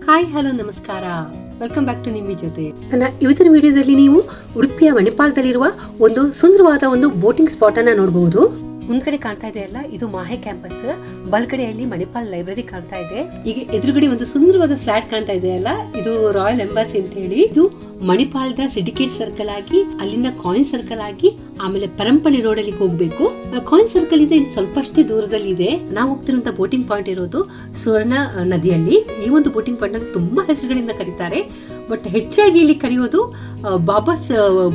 Hi hello ನಮಸ್ಕಾರ, welcome back to Nimmi ಜೊತೆ. ನನ್ನ ಇವತ್ತಿನ ವಿಡಿಯೋದಲ್ಲಿ ನೀವು ಉಡುಪಿಯ ಮಣಿಪಾಲದಲ್ಲಿರುವ ಒಂದು ಸುಂದರವಾದ ಒಂದು ಬೋಟಿಂಗ್ ಸ್ಪಾಟ್ ಅನ್ನ ನೋಡಬಹುದು. ಮುಂದ್ಗಡೆ ಕಾಣ್ತಾ ಇದೆ ಅಲ್ಲ, ಇದು ಮಾಹೆ ಕ್ಯಾಂಪಸ್. ಬಲ್ಗಡೆಯಲ್ಲಿ ಮಣಿಪಾಲ್ ಲೈಬ್ರರಿ ಕಾಣ್ತಾ ಇದೆ. ಈಗ ಎದುರುಗಡೆ ಒಂದು ಸುಂದರವಾದ ಫ್ಲಾಟ್ ಕಾಣ್ತಾ ಇದೆ ಅಲ್ಲ, ಇದು ರಾಯಲ್ ಎಂಬಾಸಿ ಅಂತ ಹೇಳಿ. ಇದು ಮಣಿಪಾಲದ ಸಿಂಡಿಕೇಟ್ ಸರ್ಕಲ್ ಆಗಿ, ಅಲ್ಲಿಂದ ಕಾಯಿನ್ ಸರ್ಕಲ್ ಆಗಿ, ಆಮೇಲೆ ಪರಂಪಳ್ಳಿ ರೋಡ್ ಅಲ್ಲಿ ಹೋಗ್ಬೇಕು. ಕಾಯಿನ್ ಸರ್ಕಲ್ ಇದೆ, ಸ್ವಲ್ಪಷ್ಟೇ ದೂರದಲ್ಲಿ ಇದೆ. ನಾವು ಹೋಗ್ತಿರುವಂತ ಬೋಟಿಂಗ್ ಪಾಯಿಂಟ್ ಇರೋದು ಸುವರ್ಣ ನದಿಯಲ್ಲಿ. ಈ ಒಂದು ಬೋಟಿಂಗ್ ಪಾಯಿಂಟ್ ಅನ್ನು ತುಂಬಾ ಹೆಸರುಗಳಿಂದ ಕರೀತಾರೆ, ಬಟ್ ಹೆಚ್ಚಾಗಿ ಇಲ್ಲಿ ಕರೆಯೋದು ಬಾಬಾಸ್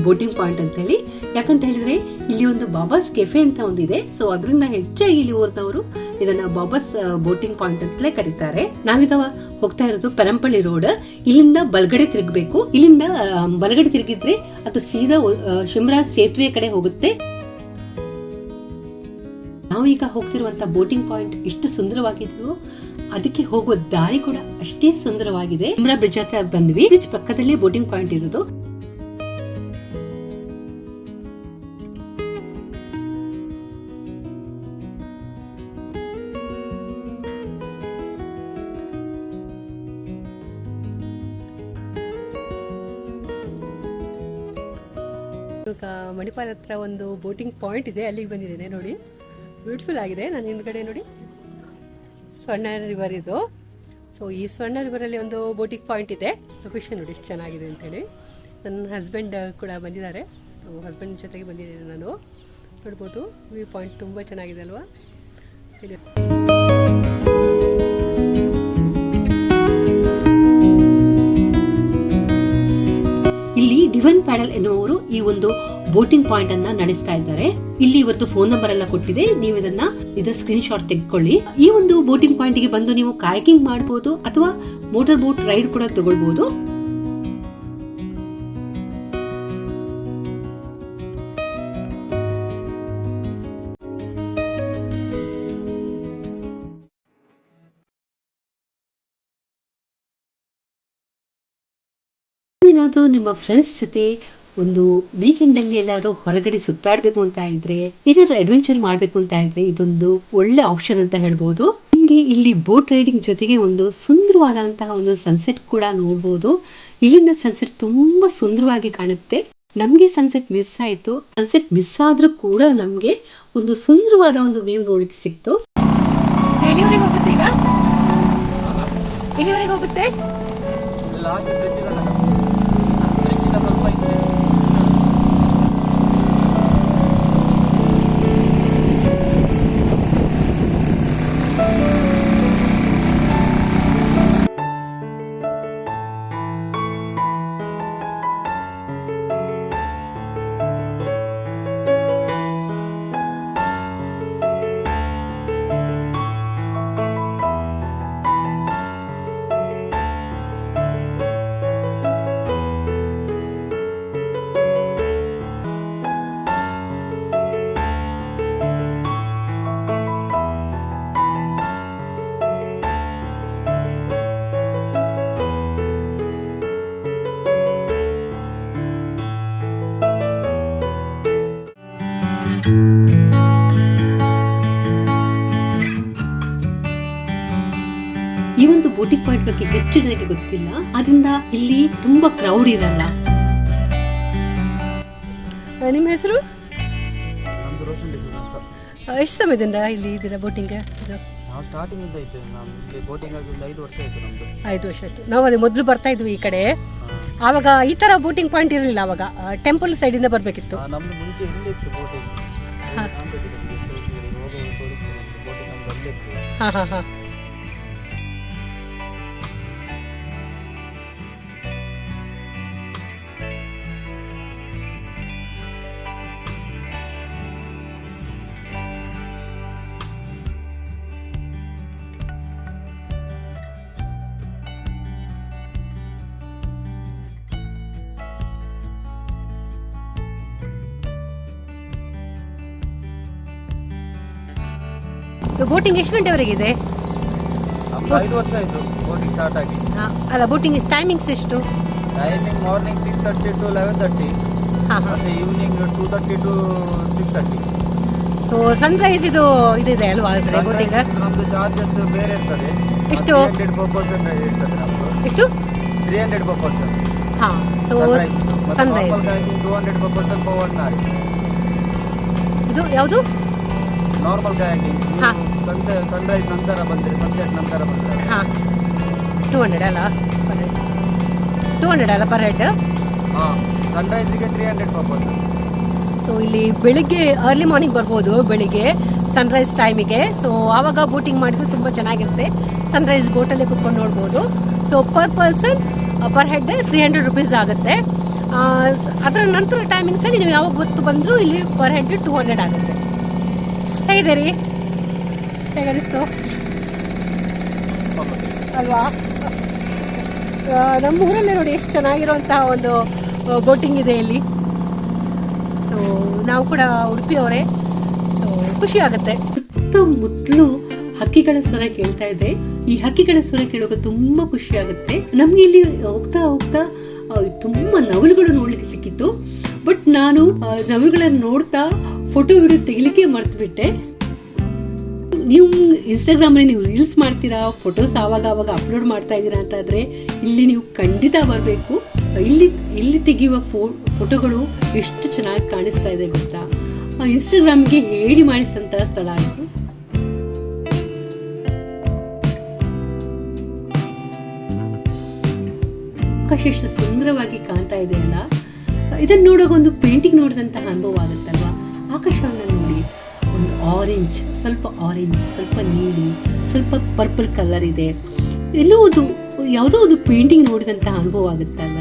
ಬೋಟಿಂಗ್ ಪಾಯಿಂಟ್ ಅಂತ ಹೇಳಿ. ಯಾಕಂತ ಹೇಳಿದ್ರೆ ಇಲ್ಲಿ ಒಂದು ಬಾಬಾಸ್ ಕೆಫೆ ಅಂತ ಒಂದಿದೆ. ಸೊ ಅದರಿಂದ ಹೆಚ್ಚಾಗಿ ಇಲ್ಲಿ ಊರಿನವರು ಇದನ್ನ ಬಾಬಾಸ್ ಬೋಟಿಂಗ್ ಪಾಯಿಂಟ್ ಅಂತಲೇ ಕರೀತಾರೆ. ನಾವೀಗ ಹೋಗ್ತಾ ಇರೋದು ಪರಂಪಳ್ಳಿ ರೋಡ್. ಇಲ್ಲಿಂದ ಬಲಗಡೆ ತಿರುಗಬೇಕು. ಇಲ್ಲಿಂದ ಬಲಗಡೆ ತಿರುಗಿದ್ರೆ ಅದು ಸೀದಾ ಶಿಮ್ರಾಜ್ ಸೇತುವೆ ಕಡೆ ಹೋಗುತ್ತೆ. ನಾವೀಗ ಹೋಗ್ತಿರುವಂತ ಬೋಟಿಂಗ್ ಪಾಯಿಂಟ್ ಎಷ್ಟು ಸುಂದರವಾಗಿದ್ದು, ಅದಕ್ಕೆ ಹೋಗುವ ದಾರಿ ಕೂಡ ಅಷ್ಟೇ ಸುಂದರವಾಗಿದೆ. ಶಿಮ್ರಾ ಬ್ರಿಡ್ಜ್ ಹತ್ರ ಬಂದ್ವಿ. ಬ್ರಿಡ್ಜ್ ಪಕ್ಕದಲ್ಲೇ ಬೋಟಿಂಗ್ ಪಾಯಿಂಟ್ ಇರೋದು. ಮಣಿಪಾಲ್ ಹತ್ರ ಒಂದು ಬೋಟಿಂಗ್ ಪಾಯಿಂಟ್ ಇದೆ, ಅಲ್ಲಿಗೆ ಬಂದಿದ್ದೇನೆ ನೋಡಿ. ಬ್ಯೂಟಿಫುಲ್ ಆಗಿದೆ. ನನ್ನ ಹಿಂದ್ಗಡೆ ನೋಡಿ ಸ್ವರ್ಣ ರಿವರ್ ಇದು. ಸೊ ಈ ಸ್ವರ್ಣ ರಿವರಲ್ಲಿ ಒಂದು ಬೋಟಿಂಗ್ ಪಾಯಿಂಟ್ ಇದೆ. ಲೊಕೇಶನ್ ನೋಡಿ ಎಷ್ಟು ಚೆನ್ನಾಗಿದೆ ಅಂತೇಳಿ. ನನ್ನ ಹಸ್ಬೆಂಡ್ ಕೂಡ ಬಂದಿದ್ದಾರೆ. ಹಸ್ಬೆಂಡ್ ಜೊತೆಗೆ ಬಂದಿದ್ದೇನೆ ನಾನು. ನೋಡ್ಬೋದು, ವ್ಯೂ ಪಾಯಿಂಟ್ ತುಂಬ ಚೆನ್ನಾಗಿದೆ ಅಲ್ವಾ. ಇಲ್ಲಿ ಡಿವನ್ ಪ್ಯಾಡಲ್ ಎನ್ನುವರು ಈ ಒಂದು ಬೋಟಿಂಗ್ ಪಾಯಿಂಟ್ ಅನ್ನ ನಡೆಸ್ತಾ ಇದ್ದಾರೆ. ಇಲ್ಲಿ ಇವತ್ತು ಫೋನ್ ನಂಬರ್ ಎಲ್ಲ ಕೊಟ್ಟಿದೆ, ನೀವು ಇದರ ಸ್ಕ್ರೀನ್ ಶಾಟ್ ತೆಗೆದುಕೊಳ್ಳಿ. ಈ ಒಂದು ಬೋಟಿಂಗ್ ಪಾಯಿಂಟ್ ಗೆ ಬಂದು ನೀವು ಕಾಯಕಿಂಗ್ ಮಾಡಬಹುದು ಅಥವಾ ಮೋಟಾರ್ ಬೋಟ್ ರೈಡ್ ಕೂಡ ತಗೊಳ್ಬಹುದು. ಏನಾದರೂ ನಿಮ್ಮ ಫ್ರೆಂಡ್ಸ್ ಜೊತೆ ಒಂದು ವೀಕೆಂಡ್ ಅಲ್ಲಿ ಎಲ್ಲಾದ್ರೂ ಹೊರಗಡೆ ಸುತ್ತಾಡಬೇಕು ಅಂತ ಇದ್ರೆ, ಏನಾದ್ರು ಅಡ್ವೆಂಚರ್ ಮಾಡಬೇಕು ಅಂತ ಇದ್ರೆ, ಇದೊಂದು ಒಳ್ಳೆ ಆಪ್ಷನ್ ಅಂತ ಹೇಳ್ಬೋದು. ನಿಮಗೆ ಇಲ್ಲಿ ಬೋಟ್ ರೈಡಿಂಗ್ ಜೊತೆಗೆ ಒಂದು ಸುಂದರವಾದಂತಹ ಒಂದು ಸನ್ಸೆಟ್ ಕೂಡ ನೋಡ್ಬೋದು. ಇಲ್ಲಿಂದ ಸನ್ಸೆಟ್ ತುಂಬಾ ಸುಂದರವಾಗಿ ಕಾಣುತ್ತೆ. ನಮ್ಗೆ ಸನ್ಸೆಟ್ ಮಿಸ್ ಆಯ್ತು. ಸನ್ಸೆಟ್ ಮಿಸ್ ಆದ್ರೂ ಕೂಡ ನಮ್ಗೆ ಒಂದು ಸುಂದರವಾದ ಒಂದು ವ್ಯೂ ನೋಡಲಿಕ್ಕೆ ಸಿಕ್ತು. ಎಲ್ಲಿವರೆಗೆ ಹೋಗುತ್ತೆ ಈಗ? ಎಲ್ಲಿವರೆಗೆ ಹೋಗುತ್ತೆ? ಈ ಒಂದು ಬೋಟಿಂಗ್ ಪಾಯಿಂಟ್ ಬಗ್ಗೆ ಹೆಚ್ಚು ಜನಕ್ಕೆ ಗೊತ್ತಿಲ್ಲ, ಅದರಿಂದ ಇಲ್ಲಿ ತುಂಬಾ ಕ್ರೌಡ್ ಇರಲ್ಲ. ನಿಮ್ಮ ಹೆಸರು? ಎಷ್ಟು ಸಮಯದಿಂದ ಇಲ್ಲಿ ಇದ್ದೀರಾ ಬೋಟಿಂಗ್? ನಾವು ಸ್ಟಾರ್ಟಿಂಗ್ ಇಂದ ಇದ್ದೇವೆ. ನಮಗೆ ಬೋಟಿಂಗ್ ಆಗಿ 5 ವರ್ಷ ಆಯ್ತು. ನಮ್ದು 5 ವರ್ಷ ಆಯ್ತು. ನಾವು ಅದೇ ಮೊದಲು ಬರ್ತಾ ಇದ್ವಿ ಈ ಕಡೆ. ಆವಾಗ ಈ ತರ ಬೋಟಿಂಗ್ ಪಾಯಿಂಟ್ ಇರಲಿಲ್ಲ. ಅವಾಗ ಟೆಂಪಲ್ ಸೈಡ್ ಇಂದ ಬರ್ಬೇಕಿತ್ತು. ನಮ್ದು ಮುಂಚೆ ಇಲ್ಲಿ ಇತ್ತು ಬೋಟಿಂಗ್. ಹಾ ಹಾ ಹಾ. ಬೋಟಿಂಗ್ ಎಷ್ಟು ಗಂಟೆವರೆಗೆ ಇದೆ? 5 ವರ್ಷ ಆಯ್ತು ಬೋಟಿಂಗ್ ಸ್ಟಾರ್ಟ್ ಆಗಿ. ಅಲ್ಲ, ಬೋಟಿಂಗ್ ಟೈಮಿಂಗ್ಸ್ ಎಷ್ಟು? ಟೈಮಿಂಗ್ ಮಾರ್ನಿಂಗ್ 6:30 to 11:30, ಮತ್ತೆ ಈವ್ನಿಂಗ್ 2:30 to 6:30. ಸೊ ಸನ್ರೈಸ್ ಇದು ಇದೆ ಅಲ್ವಾ ಬೋಟಿಂಗ್? ನಮ್ದು ಚಾರ್ಜಸ್ ಬೇರೆ ಇರ್ತದೆ. ಎಷ್ಟು? 100 per person ಇರ್ತದೆ ನಮ್ದು. ಎಷ್ಟು? 300 per person. ಹಾ, so sunrise normal kayaking 200 per person for 1 hour. ಇದು ಯಾವುದು? ನಾರ್ಮಲ್ ಕಾಯಾಕಿಂಗ್ ಹಾ. ಸನ್ರೈಸ್ ನಂತರ ಬಂದ್ರೆ, ಸನ್ಸೆಟ್ ನಂತರ ಬಂದ್ರೆ ಹಾ 200 ಅಲ್ಲ ಪರ್ ಹೆಡ್? 200 ಅಲ್ಲ ಪರ್ ಹೆಡ್? ಹಾ, ಸನ್ರೈಸಿಗೆ 300 per person. ಸೊ ಇಲ್ಲಿ ಬೆಳಿಗ್ಗೆ ಅರ್ಲಿ ಮಾರ್ನಿಂಗ್ ಬರ್ಬೋದು, ಬೆಳಿಗ್ಗೆ ಸನ್ರೈಸ್ ಟೈಮಿಗೆ. ಸೊ ಆವಾಗ ಬೋಟಿಂಗ್ ಮಾಡಿದ್ರೆ ತುಂಬ ಚೆನ್ನಾಗಿರುತ್ತೆ. ಸನ್ರೈಸ್ ಬೋಟಲ್ಲೇ ಕುತ್ಕೊಂಡು ನೋಡ್ಬೋದು. So per person per head 300 rupees ಆಗುತ್ತೆ. ಅದರ ನಂತರ ಟೈಮಿಂಗ್ಸಲ್ಲಿ ನೀವು ಯಾವಾಗ ಗೊತ್ತು ಬಂದರೂ ಇಲ್ಲಿ ಪರ್ ಹೆಡ್ 200 ಆಗುತ್ತೆ. ಹೇಗಿದೆ ರೀ? ಹೇಗನಿಸ್ತು ಅಲ್ವಾ? ನಮ್ಮ ಊರಲ್ಲೇ ನೋಡಿ ಎಷ್ಟು ಚೆನ್ನಾಗಿರೋಂತಹ ಒಂದು ಬೋಟಿಂಗ್ ಇದೆ ಇಲ್ಲಿ. ಸೊ ನಾವು ಕೂಡ ಉಡುಪಿಯವರೇ, ಸೊ ಖುಷಿ ಆಗುತ್ತೆ. ಸುತ್ತಮುತ್ತಲು ಹಕ್ಕಿಗಳ ಸ್ವರ ಕೇಳ್ತಾ ಇದೆ. ಈ ಹಕ್ಕಿಗಳ ಸ್ವರ ಕೇಳುವಾಗ ತುಂಬಾ ಖುಷಿ ಆಗುತ್ತೆ. ನಮ್ಗೆ ಇಲ್ಲಿ ಹೋಗ್ತಾ ಹೋಗ್ತಾ ತುಂಬಾ ನವಲುಗಳು ನೋಡ್ಲಿಕ್ಕೆ ಸಿಕ್ಕಿತ್ತು. ಬಟ್ ನಾನು ನವಲುಗಳನ್ನ ನೋಡ್ತಾ ಫೋಟೋ ವಿಡಿಯೋ ತೆಗಿಲಿಕ್ಕೆ ಮರ್ತು ಬಿಟ್ಟೆ. ನೀವು ಇನ್ಸ್ಟಾಗ್ರಾಮ್ ಅಲ್ಲಿ ನೀವು ರೀಲ್ಸ್ ಮಾಡ್ತೀರಾ, ಫೋಟೋಸ್ ಆವಾಗ ಅಪ್ಲೋಡ್ ಮಾಡ್ತಾ ಇದ್ದೀರಾ ಅಂತಾದ್ರೆ ಇಲ್ಲಿ ನೀವು ಖಂಡಿತ ಬರಬೇಕು. ಇಲ್ಲಿ ತೆಗೆಯುವ ಫೋಟೋಗಳು ಎಷ್ಟು ಚೆನ್ನಾಗಿ ಕಾಣಿಸ್ತಾ ಇದೆ ಗೊತ್ತಾ? ಇನ್ಸ್ಟಾಗ್ರಾಮ್ಗೆ ಹೇಳಿ ಮಾಡಿಸಿದಂತಹ ಸ್ಥಳ ಇದು. ಆಕಾಶ ಎಷ್ಟು ಸುಂದರವಾಗಿ ಕಾಣ್ತಾ ಇದೆ ಅಲ್ಲ. ಇದನ್ನ ನೋಡುವಾಗ ಒಂದು ಪೇಂಟಿಂಗ್ ನೋಡಿದಂತಹ ಅನುಭವ ಆಗುತ್ತಲ್ವಾ? ಆಕಾಶವನ್ನು ನೋಡಿ, ಒಂದು ಆರೆಂಜ್, ಸ್ವಲ್ಪ ನೀಲಿ, ಸ್ವಲ್ಪ ಪರ್ಪಲ್ ಕಲರ್ ಇದೆ. ಎಲ್ಲೋ ಯಾವುದೋ ಒಂದು ಪೇಂಟಿಂಗ್ ನೋಡಿದಂತಹ ಅನುಭವ ಆಗುತ್ತಲ್ಲ.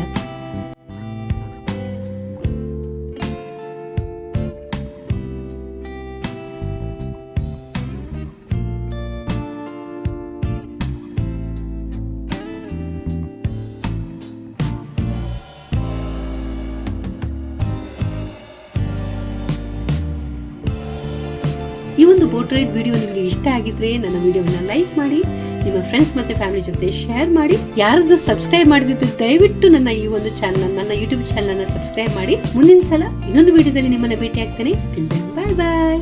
ಈ ಒಂದು ಬೋಟ್ ರೈಡ್ ವಿಡಿಯೋ ನಿಮಗೆ ಇಷ್ಟ ಆಗಿದ್ರೆ ನನ್ನ ವಿಡಿಯೋನ ಲೈಕ್ ಮಾಡಿ, ನಿಮ್ಮ ಫ್ರೆಂಡ್ಸ್ ಮತ್ತೆ ಫ್ಯಾಮಿಲಿ ಜೊತೆ ಶೇರ್ ಮಾಡಿ. ಯಾರಾದ್ರೂ ಸಬ್ಸ್ಕ್ರೈಬ್ ಮಾಡದಿದ್ರೆ ದಯವಿಟ್ಟು ನನ್ನ ಈ ಒಂದು ಚಾನಲ್, ನನ್ನ ಯೂಟ್ಯೂಬ್ ಚಾನಲ್ ಅನ್ನ ಸಬ್ಸ್ಕ್ರೈಬ್ ಮಾಡಿ. ಮುಂದಿನ ಸಲ ಇನ್ನೊಂದು ವಿಡಿಯೋದಲ್ಲಿ ನಿಮ್ಮನ್ನ ಭೇಟಿ ಆಗ್ತೇನೆ. ಬಾಯ್ ಬಾಯ್.